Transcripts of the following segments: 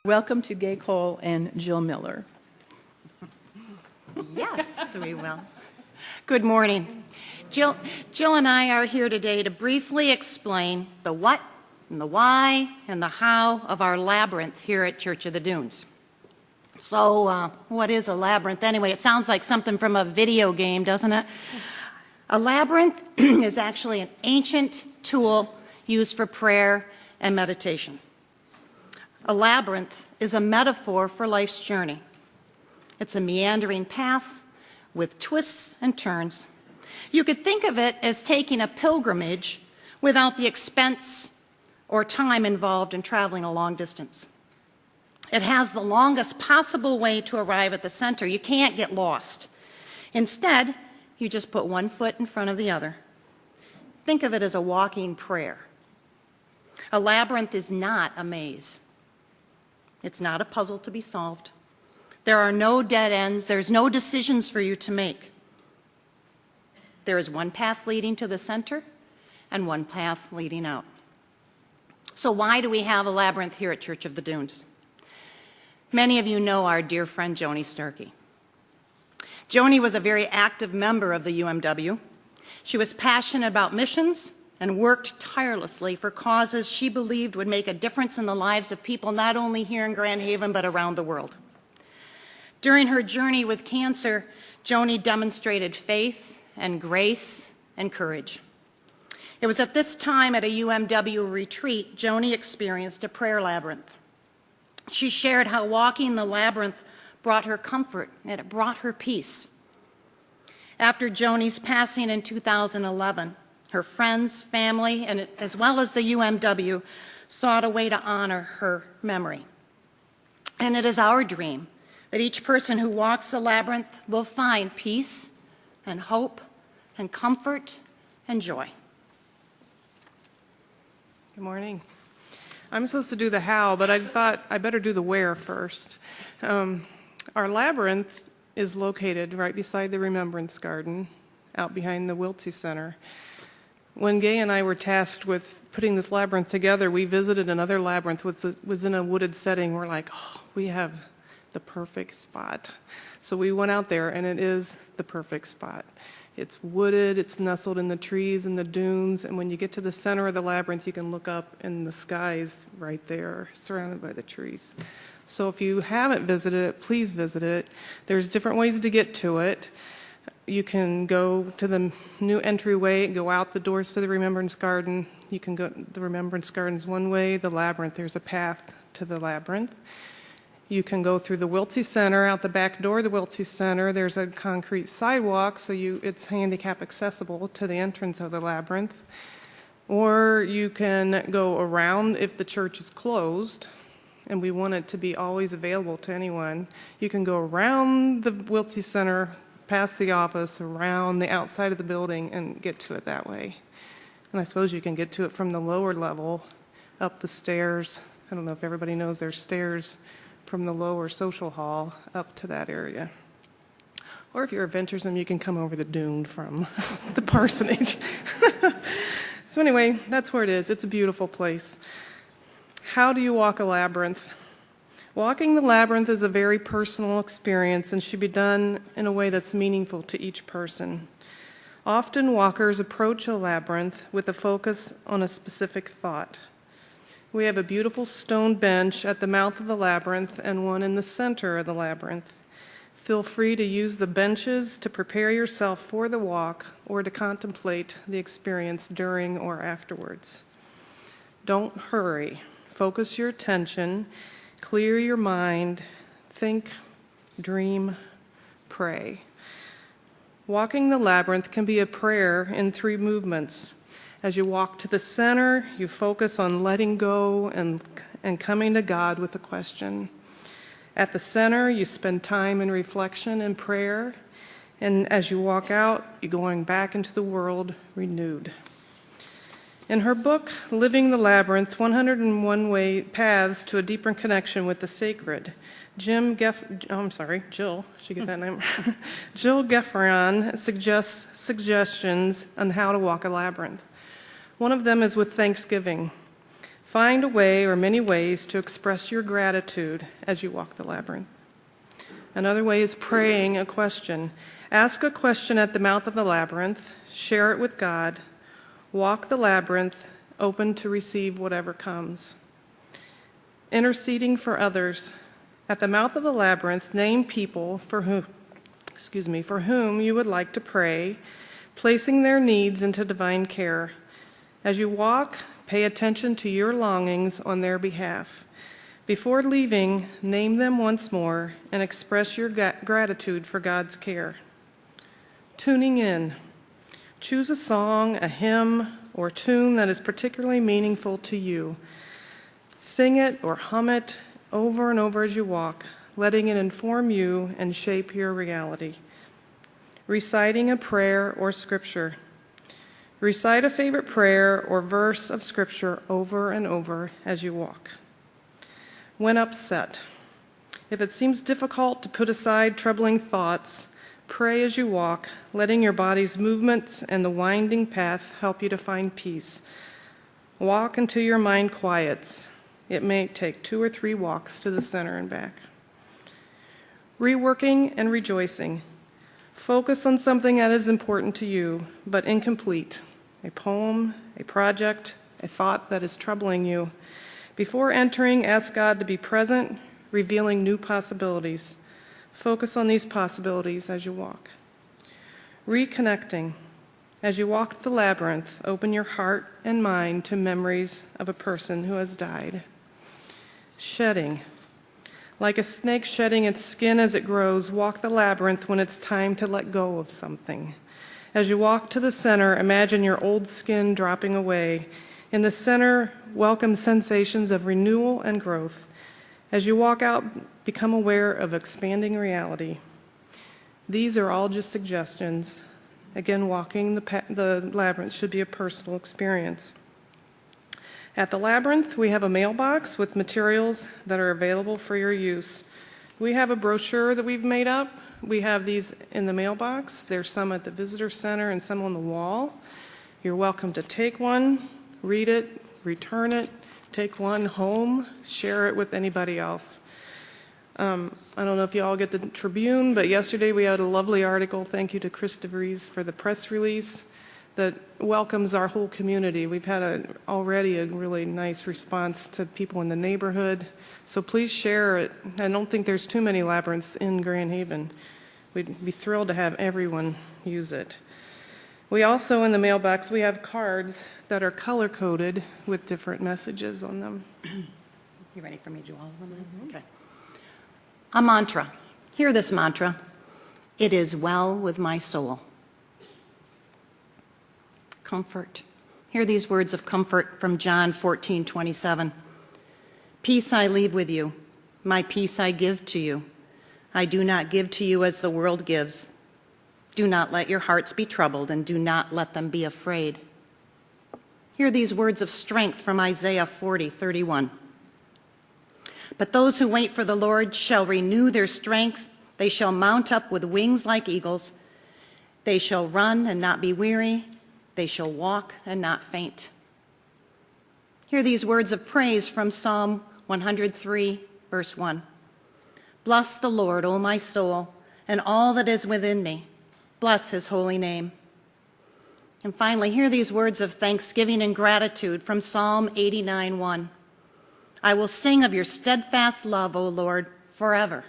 Welcome to Gay Cole and Jill Miller. Yes, we will. Good morning. Jill and I are here today to briefly explain the what and the why and the how of our labyrinth here at Church of the Dunes. So, what is a labyrinth anyway? It sounds like something from a video game, doesn't it? A labyrinth is actually an ancient tool used for prayer and meditation. A labyrinth is a metaphor for life's journey. It's a meandering path with twists and turns. You could think of it as taking a pilgrimage without the expense or time involved in traveling a long distance. It has the longest possible way to arrive at the center. You can't get lost. Instead, you just put one foot in front of the other. Think of it as a walking prayer. A labyrinth is not a maze. It's not a puzzle to be solved. There are no dead ends. There's no decisions for you to make. There is one path leading to the center and one path leading out. So why do we have a labyrinth here at Church of the Dunes? Many of you know our dear friend Joni Starkey. Joni was a very active member of the UMW. She was passionate about missions and worked tirelessly for causes she believed would make a difference in the lives of people not only here in Grand Haven but around the world. During her journey with cancer, Joni demonstrated faith and grace and courage. It was at this time at a UMW retreat Joni experienced a prayer labyrinth. She shared how walking the labyrinth brought her comfort and it brought her peace. After Joni's passing in 2011, her friends, family, and as well as the UMW sought a way to honor her memory. And it is our dream that each person who walks the labyrinth will find peace and hope and comfort and joy. Good morning. I'm supposed to do the how, but I thought I better do the where first. Our labyrinth is located right beside the Remembrance Garden, out behind the Wiltsey Center. When Gay and I were tasked with putting this labyrinth together, we visited another labyrinth which was in a wooded setting. We're like, oh, we have the perfect spot. So we went out there, and it is the perfect spot. It's wooded, it's nestled in the trees and the dunes, and when you get to the center of the labyrinth, you can look up, and the sky's right there, surrounded by the trees. So if you haven't visited it, please visit it. There's different ways to get to it. You can go to the new entryway and go out the doors to the Remembrance Garden. You can go, the Remembrance Garden's one way, the labyrinth, there's a path to the labyrinth. You can go through the Wiltsey Center, out the back door of the Wiltsey Center. There's a concrete sidewalk, so it's handicap accessible to the entrance of the labyrinth. Or you can go around if the church is closed, and we want it to be always available to anyone. You can go around the Wiltsey Center, past the office, around the outside of the building, and get to it that way. And I suppose you can get to it from the lower level, up the stairs. I don't know if everybody knows there's stairs from the lower social hall up to that area. Or if you're a venturesome, you can come over the dune from the parsonage. So anyway, that's where it is. It's a beautiful place. How do you walk a labyrinth? Walking the labyrinth is a very personal experience and should be done in a way that's meaningful to each person. Often walkers approach a labyrinth with a focus on a specific thought. We have a beautiful stone bench at the mouth of the labyrinth and one in the center of the labyrinth. Feel free to use the benches to prepare yourself for the walk or to contemplate the experience during or afterwards. Don't hurry. Focus your attention, clear your mind, think, dream, pray. Walking the labyrinth can be a prayer in 3 movements. As you walk to the center, you focus on letting go and coming to God with a question. At the center, you spend time in reflection and prayer. And as you walk out, you're going back into the world renewed. In her book, Living the Labyrinth, 101 Paths to a Deeper Connection with the Sacred, Jill, she get that name? Jill Gefferon suggests suggestions on how to walk a labyrinth. One of them is with Thanksgiving. Find a way or many ways to express your gratitude as you walk the labyrinth. Another way is praying a question. Ask a question at the mouth of the labyrinth, share it with God, walk the labyrinth, open to receive whatever comes. Interceding for others. At the mouth of the labyrinth, name people for whom you would like to pray, placing their needs into divine care. As you walk, pay attention to your longings on their behalf. Before leaving, name them once more and express your gratitude for God's care. Tuning in. Choose a song, a hymn, or tune that is particularly meaningful to you. Sing it or hum it over and over as you walk, letting it inform you and shape your reality. Reciting a prayer or scripture. Recite a favorite prayer or verse of scripture over and over as you walk. When upset. If it seems difficult to put aside troubling thoughts, pray as you walk, letting your body's movements and the winding path help you to find peace. Walk until your mind quiets. It may take 2 or 3 walks to the center and back. Reworking and rejoicing. Focus on something that is important to you, but incomplete. A poem, a project, a thought that is troubling you. Before entering, ask God to be present, revealing new possibilities. Focus on these possibilities as you walk. Reconnecting. As you walk the labyrinth, open your heart and mind to memories of a person who has died. Shedding. Like a snake shedding its skin as it grows, walk the labyrinth when it's time to let go of something. As you walk to the center, imagine your old skin dropping away. In the center, welcome sensations of renewal and growth. As you walk out, become aware of expanding reality. These are all just suggestions. Again, walking the labyrinth should be a personal experience. At the labyrinth, we have a mailbox with materials that are available for your use. We have a brochure that we've made up. We have these in the mailbox. There's some at the visitor center and some on the wall. You're welcome to take one, read it, return it, take one home, share it with anybody else. I don't know if you all get the Tribune, but yesterday we had a lovely article, thank you to Chris DeVries for the press release, that welcomes our whole community. We've had already a really nice response to people in the neighborhood, so please share it. I don't think there's too many labyrinths in Grand Haven. We'd be thrilled to have everyone use it. We also, in the mailbox, we have cards that are color-coded with different messages on them. You ready for me to do all of them? Okay. A mantra. Hear this mantra. It is well with my soul. Comfort. Hear these words of comfort from John 14:27. Peace I leave with you. My peace I give to you. I do not give to you as the world gives. Do not let your hearts be troubled, and do not let them be afraid. Hear these words of strength from Isaiah 40:31. But those who wait for the Lord shall renew their strength. They shall mount up with wings like eagles. They shall run and not be weary. They shall walk and not faint. Hear these words of praise from Psalm 103, verse 1. Bless the Lord, O my soul, and all that is within me. Bless his holy name. And finally, hear these words of thanksgiving and gratitude from Psalm 89:1. I will sing of your steadfast love, O Lord, forever.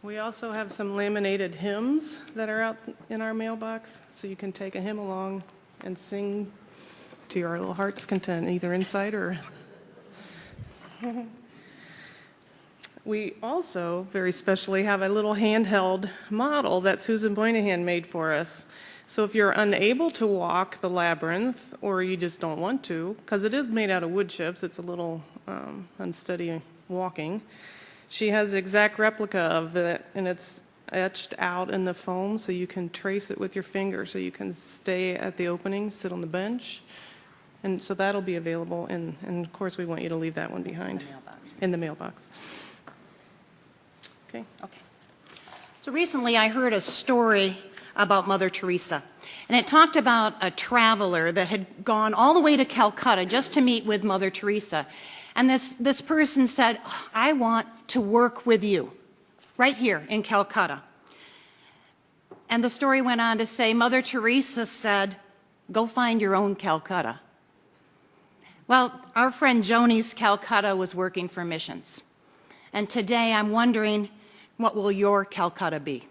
We also have some laminated hymns that are out in our mailbox, so you can take a hymn along and sing to your little heart's content, either inside or... We also, very specially, have a little handheld model that Susan Moynihan made for us. So if you're unable to walk the labyrinth, or you just don't want to, because it is made out of wood chips, it's a little unsteady walking, she has the exact replica of it, and it's etched out in the foam, so you can trace it with your finger, so you can stay at the opening, sit on the bench. And so that'll be available, and of course we want you to leave that one behind. In the mailbox. Okay. Okay. So recently I heard a story about Mother Teresa. And it talked about a traveler that had gone all the way to Calcutta just to meet with Mother Teresa. And this person said, "Oh, I want to work with you right here in Calcutta." And the story went on to say, Mother Teresa said, "Go find your own Calcutta." Well, our friend Joni's Calcutta was working for missions. And today I'm wondering, what will your Calcutta be?